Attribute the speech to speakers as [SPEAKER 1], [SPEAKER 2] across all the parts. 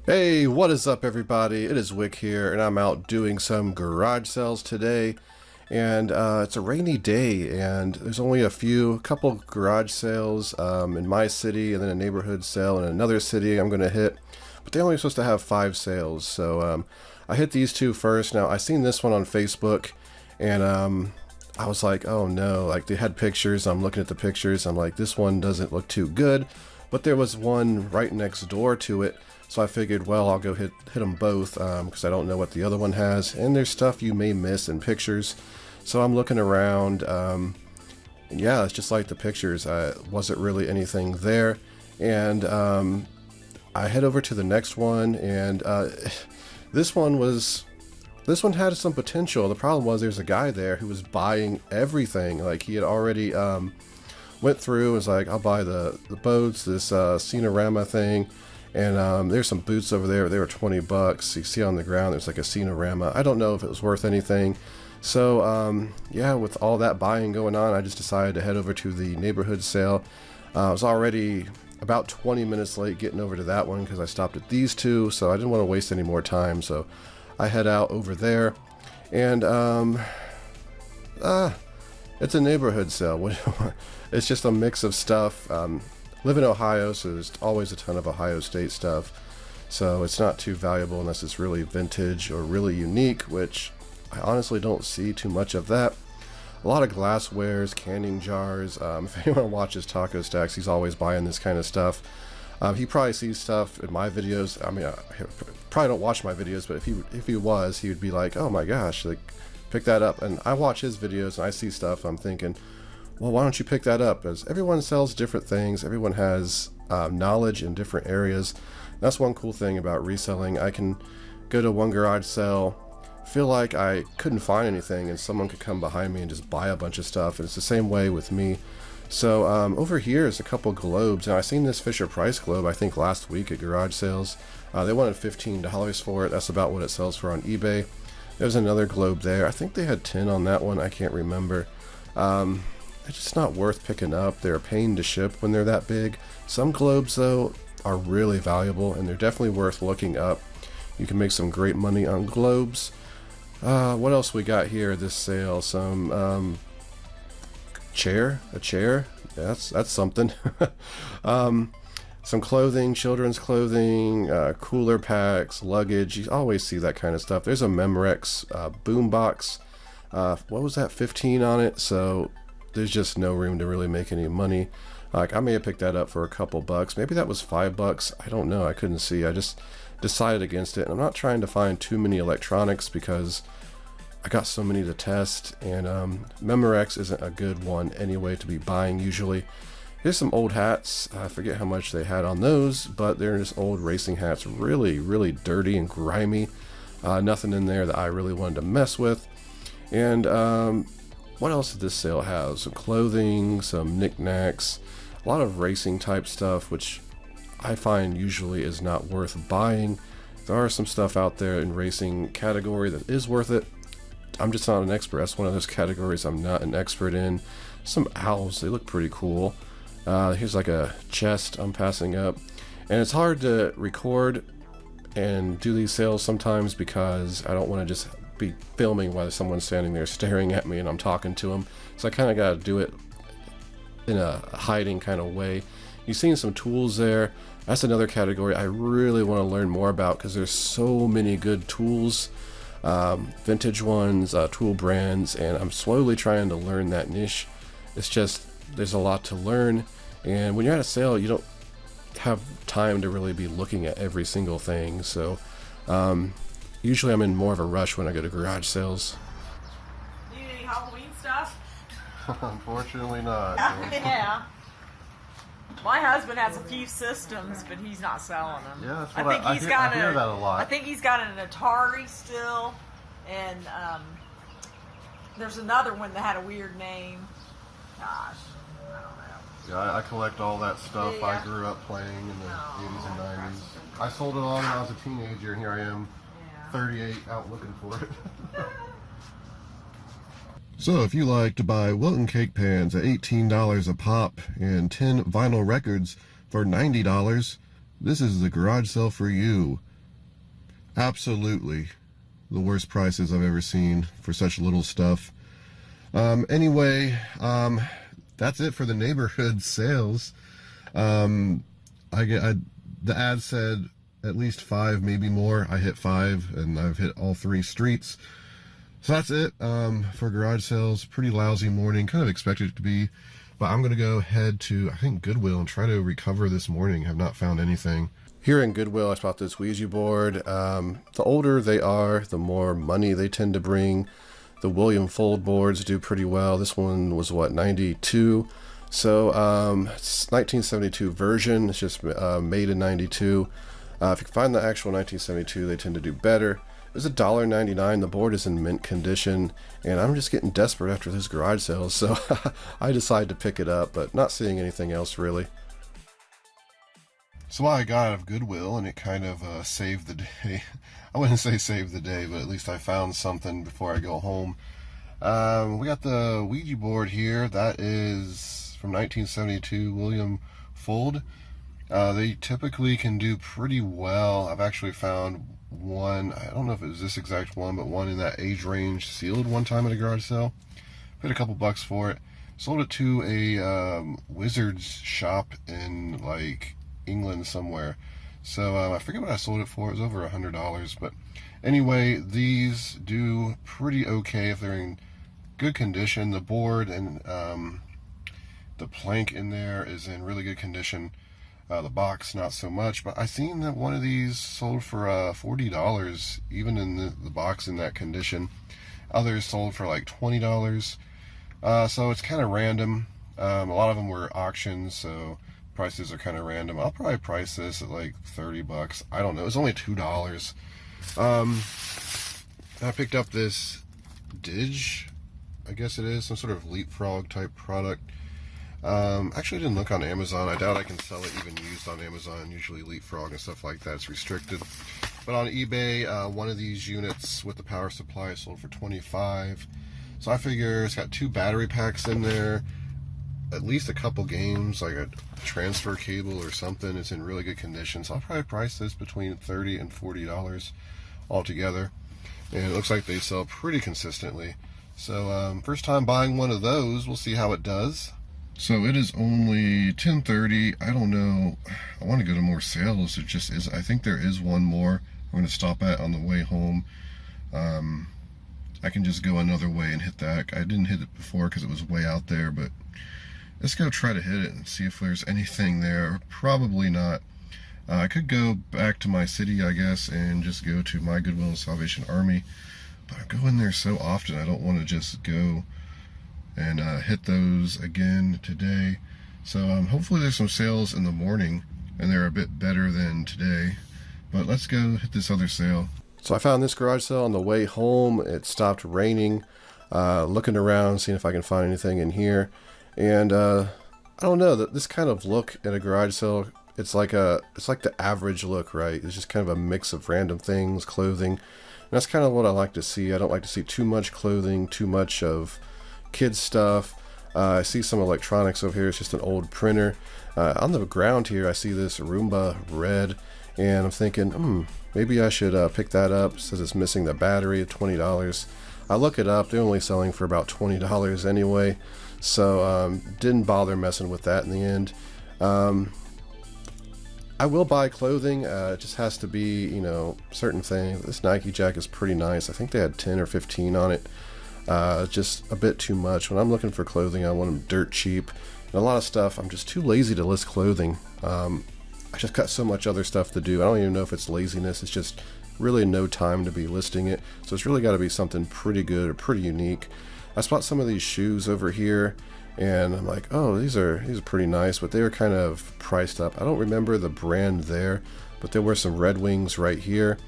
[SPEAKER 1] Hey, what is up everybody? It is Wick here, and I'm out doing some garage sales today. And it's a rainy day, and there's only a couple garage sales in my city, and then a neighborhood sale in another city I'm going to hit. But they're only supposed to have 5 sales, so I hit these two first. Now, I seen this one on Facebook, and I was like, oh no, like they had pictures. I'm looking at the pictures. I'm like, this one doesn't look too good. But there was one right next door to it. So I figured, well, I'll go hit them both because I don't know what the other one has. And there's stuff you may miss in pictures. So I'm looking around. And yeah, it's just like the pictures. Wasn't really anything there. And I head over to the next one. And this one had some potential. The problem was there's a guy there who was buying everything. Like he had already went through and was like, I'll buy the boats, this Cinerama thing. And there's some boots over there. They were 20 bucks. You see on the ground, there's like a Cinerama. I don't know if it was worth anything. So yeah, with all that buying going on, I just decided to head over to the neighborhood sale. I was already about 20 minutes late getting over to that one because I stopped at these two. So I didn't want to waste any more time. So I head out over there. And it's a neighborhood sale. It's just a mix of stuff. Live in Ohio, so there's always a ton of Ohio State stuff. So it's not too valuable unless it's really vintage or really unique, which I honestly don't see too much of that. A lot of glasswares, canning jars. If anyone watches Taco Stacks, he's always buying this kind of stuff. He probably sees stuff in my videos. I mean, I probably don't watch my videos, but if he was, he would be like, oh my gosh, like pick that up. And I watch his videos and I see stuff. I'm thinking, well, why don't you pick that up? As everyone sells different things, everyone has knowledge in different areas. That's one cool thing about reselling. I can go to one garage sale, feel like I couldn't find anything, and someone could come behind me and just buy a bunch of stuff. And it's the same way with me. So over here is a couple globes. Now I seen this Fisher Price globe I think last week at garage sales. They wanted $15 for it. That's about what it sells for on eBay. There's another globe there. I think they had 10 on that one. I can't remember. It's just not worth picking up. They're a pain to ship when they're that big. Some globes though are really valuable and they're definitely worth looking up. You can make some great money on globes. What else we got here at this sale? Some a chair. Yeah, that's something. Some clothing, children's clothing, cooler packs, luggage. You always see that kind of stuff. There's a Memorex boombox. What was that? 15 on it. So there's just no room to really make any money. Like I may have picked that up for a couple bucks. Maybe that was $5. I don't know. I couldn't see. I just decided against it. And I'm not trying to find too many electronics because I got so many to test. And Memorex isn't a good one anyway to be buying usually. Here's some old hats. I forget how much they had on those, but they're just old racing hats. Really, really dirty and grimy. Nothing in there that I really wanted to mess with. And what else did this sale have? Some clothing, some knickknacks, a lot of racing type stuff, which I find usually is not worth buying. There are some stuff out there in racing category that is worth it. I'm just not an expert. That's one of those categories I'm not an expert in. Some owls, they look pretty cool. Here's like a chest I'm passing up. And it's hard to record and do these sales sometimes because I don't want to just be filming while someone's standing there staring at me and I'm talking to them. So I kind of got to do it in a hiding kind of way. You've seen some tools there. That's another category I really want to learn more about because there's so many good tools, vintage ones, tool brands, and I'm slowly trying to learn that niche. It's just there's a lot to learn, and when you're at a sale you don't have time to really be looking at every single thing. So usually I'm in more of a rush when I go to garage sales.
[SPEAKER 2] Do you need any Halloween stuff?
[SPEAKER 1] Unfortunately not.
[SPEAKER 2] Yeah. My husband has a few systems, but he's not selling them.
[SPEAKER 1] Yeah, that's what I hear that a lot.
[SPEAKER 2] I think he's got an Atari still, and there's another one that had a weird name. Gosh, I don't know.
[SPEAKER 1] Yeah, I collect all that stuff.
[SPEAKER 2] Yeah.
[SPEAKER 1] I grew up playing in the 80s and 90s. I sold it all when I was a teenager, and here I am, 38, out looking for it. So if you like to buy Wilton cake pans at $18 a pop and 10 vinyl records for $90, this is the garage sale for you. Absolutely the worst prices I've ever seen for such little stuff. Anyway, that's it for the neighborhood sales. The ad said at least 5, maybe more. I hit 5, and I've hit all 3 streets. So that's it for garage sales. Pretty lousy morning, kind of expected it to be. But I'm going to go head to, I think, Goodwill and try to recover this morning. Have not found anything. Here in Goodwill, I spot this Ouija board. The older they are, the more money they tend to bring. The William Fold boards do pretty well. This one was, what, 92? So it's 1972 version. It's just made in 92. If you can find the actual 1972, they tend to do better. It was $1.99. The board is in mint condition, and I'm just getting desperate after this garage sale, so I decided to pick it up, but not seeing anything else really. So I got out of Goodwill, and it kind of saved the day. I wouldn't say saved the day, but at least I found something before I go home. We got the Ouija board here. That is from 1972 William Fold. They typically can do pretty well. I've actually found one, I don't know if it was this exact one, but one in that age range sealed one time at a garage sale. Paid a couple bucks for it. Sold it to a wizard's shop in like England somewhere. So I forget what I sold it for. It was over $100. But anyway, these do pretty okay if they're in good condition. The board and the plank in there is in really good condition. The box, not so much, but I seen that one of these sold for $40, even in the box in that condition. Others sold for like $20. So it's kind of random. A lot of them were auctions, so prices are kind of random. I'll probably price this at like 30 bucks. I don't know. It's only $2. I picked up this Didge, I guess it is, some sort of leapfrog type product. Actually, I didn't look on Amazon. I doubt I can sell it even used on Amazon. Usually leapfrog and stuff like that's restricted. But on eBay, one of these units with the power supply sold for $25. So I figure it's got 2 battery packs in there, at least a couple games, like a transfer cable or something. It's in really good condition. So I'll probably price this between $30 and $40 altogether. And it looks like they sell pretty consistently. So first time buying one of those. We'll see how it does. So it is only 10:30. I don't know. I want to go to more sales. It just is. I think there is one more I'm going to stop at on the way home. I can just go another way and hit that. I didn't hit it before because it was way out there, but let's go try to hit it and see if there's anything there. Probably not. I could go back to my city, I guess, and just go to my Goodwill and Salvation Army. But I go in there so often, I don't want to just go and hit those again today. So hopefully there's some sales in the morning and they're a bit better than today. But let's go hit this other sale. So I found this garage sale on the way home. It stopped raining. Looking around, seeing if I can find anything in here. And I don't know, this kind of look at a garage sale, it's like the average look, right? It's just kind of a mix of random things, clothing. And that's kind of what I like to see. I don't like to see too much clothing, too much of kids stuff. I see some electronics over here. It's just an old printer. On the ground here I see this Roomba red, and I'm thinking maybe I should pick that up. It says it's missing the battery at $20. I look it up, they're only selling for about $20 anyway, so didn't bother messing with that in the end. I will buy clothing. It just has to be, you know, certain things. This Nike jacket is pretty nice. I think they had 10 or 15 on it. Just a bit too much. When I'm looking for clothing, I want them dirt cheap. And a lot of stuff, I'm just too lazy to list clothing. I just got so much other stuff to do. I don't even know if it's laziness. It's just really no time to be listing it. So it's really got to be something pretty good or pretty unique. I spot some of these shoes over here, and I'm like, oh, these are pretty nice, but they were kind of priced up. I don't remember the brand there, but there were some Red Wings right here.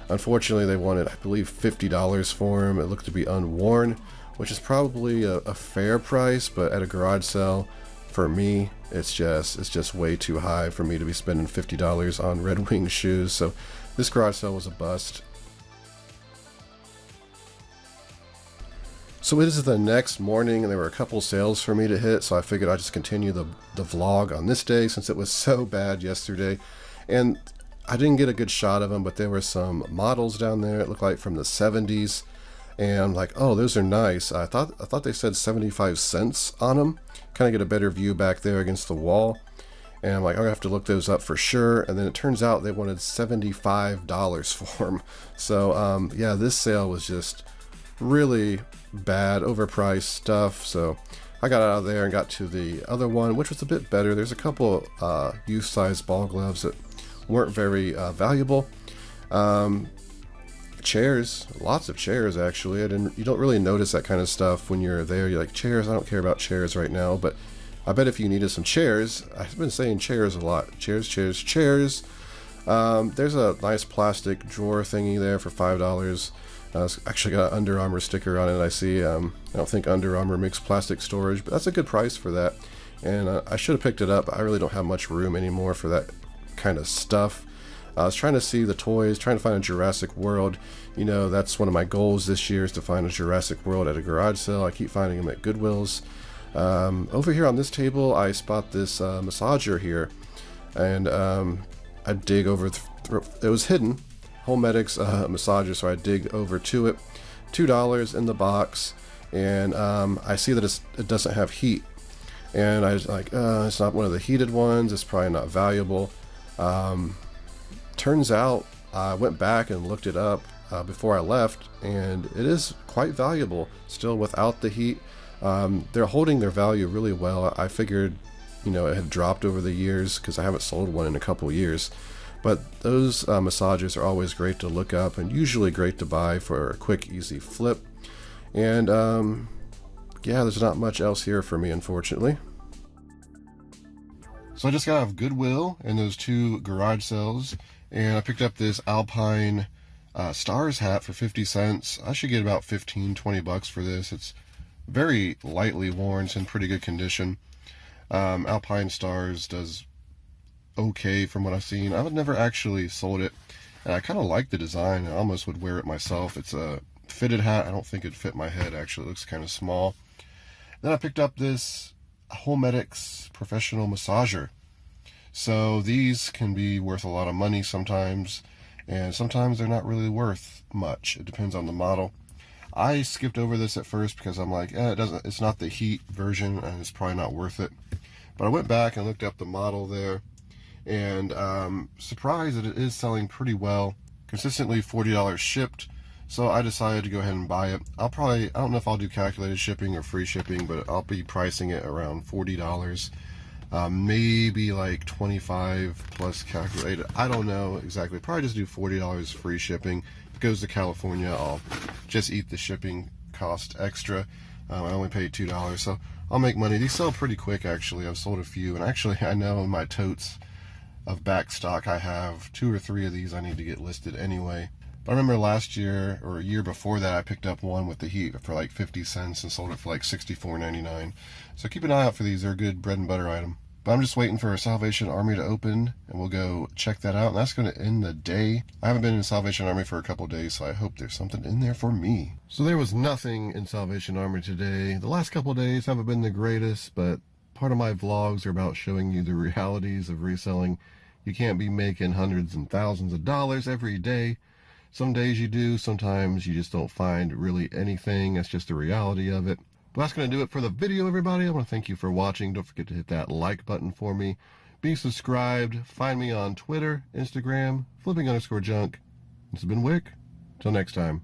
[SPEAKER 1] Unfortunately, they wanted, I believe, $50 for them. It looked to be unworn, which is probably a fair price, but at a garage sale, for me, it's just way too high for me to be spending $50 on Red Wing shoes. So this garage sale was a bust. So it is the next morning, and there were a couple sales for me to hit, so I figured I'd just continue the vlog on this day since it was so bad yesterday. And I didn't get a good shot of them, but there were some models down there. It looked like from the 70s. And I'm like, oh, those are nice. I thought they said 75 cents on them. Kind of get a better view back there against the wall. And I'm like, I have to look those up for sure. And then it turns out they wanted $75 for them. So yeah, this sale was just really bad, overpriced stuff. So I got out of there and got to the other one, which was a bit better. There's a couple youth-size ball gloves that weren't very valuable. Chairs, lots of chairs actually. You don't really notice that kind of stuff when you're there. You're like, chairs, I don't care about chairs right now, but I bet if you needed some chairs, I've been saying chairs a lot. Chairs, chairs, chairs. There's a nice plastic drawer thingy there for $5. It's actually got an Under Armour sticker on it, I see. I don't think Under Armour makes plastic storage, but that's a good price for that. And I should have picked it up. I really don't have much room anymore for that kind of stuff. I was trying to see the toys, trying to find a Jurassic World. You know, that's one of my goals this year, is to find a Jurassic World at a garage sale. I keep finding them at Goodwills. Over here on this table, I spot this massager here, and I dig over. It was hidden, Homedics massager, so I dig over to it. $2 in the box, and I see that it doesn't have heat, and I was like, it's not one of the heated ones. It's probably not valuable. Turns out I went back and looked it up before I left, and it is quite valuable still without the heat. They're holding their value really well. I figured, you know, it had dropped over the years because I haven't sold one in a couple years. But those massagers are always great to look up and usually great to buy for a quick, easy flip. And yeah, there's not much else here for me, unfortunately. So I just got out of Goodwill and those two garage sales, and I picked up this Alpine Stars hat for 50 cents. I should get about 15-20 bucks for this. It's very lightly worn. It's in pretty good condition. Alpine Stars does okay from what I've seen. I've never actually sold it, and I kind of like the design. I almost would wear it myself. It's a fitted hat. I don't think it'd fit my head, actually. It looks kind of small. Then I picked up this Homedics professional massager. So these can be worth a lot of money sometimes, and sometimes they're not really worth much. It depends on the model. I skipped over this at first because I'm like, it's not the heat version, and it's probably not worth it. But I went back and looked up the model there, and surprised that it is selling pretty well. Consistently $40 shipped. So I decided to go ahead and buy it. I don't know if I'll do calculated shipping or free shipping, but I'll be pricing it around $40. Maybe like 25 plus calculated. I don't know exactly. Probably just do $40 free shipping. If it goes to California, I'll just eat the shipping cost extra. I only paid $2, so I'll make money. These sell pretty quick, actually. I've sold a few, and actually I know in my totes of back stock I have 2 or 3 of these I need to get listed anyway. But I remember last year or a year before that, I picked up one with the heat for like 50 cents and sold it for like $64.99. So keep an eye out for these. They're a good bread and butter item. But I'm just waiting for a Salvation Army to open, and we'll go check that out. And that's going to end the day. I haven't been in Salvation Army for a couple of days, so I hope there's something in there for me. So there was nothing in Salvation Army today. The last couple of days haven't been the greatest, but part of my vlogs are about showing you the realities of reselling. You can't be making hundreds and thousands of dollars every day. Some days you do, sometimes you just don't find really anything. That's just the reality of it. But that's going to do it for the video, everybody. I want to thank you for watching. Don't forget to hit that like button for me. Be subscribed. Find me on Twitter, Instagram, flipping_junk. This has been Wick. Till next time.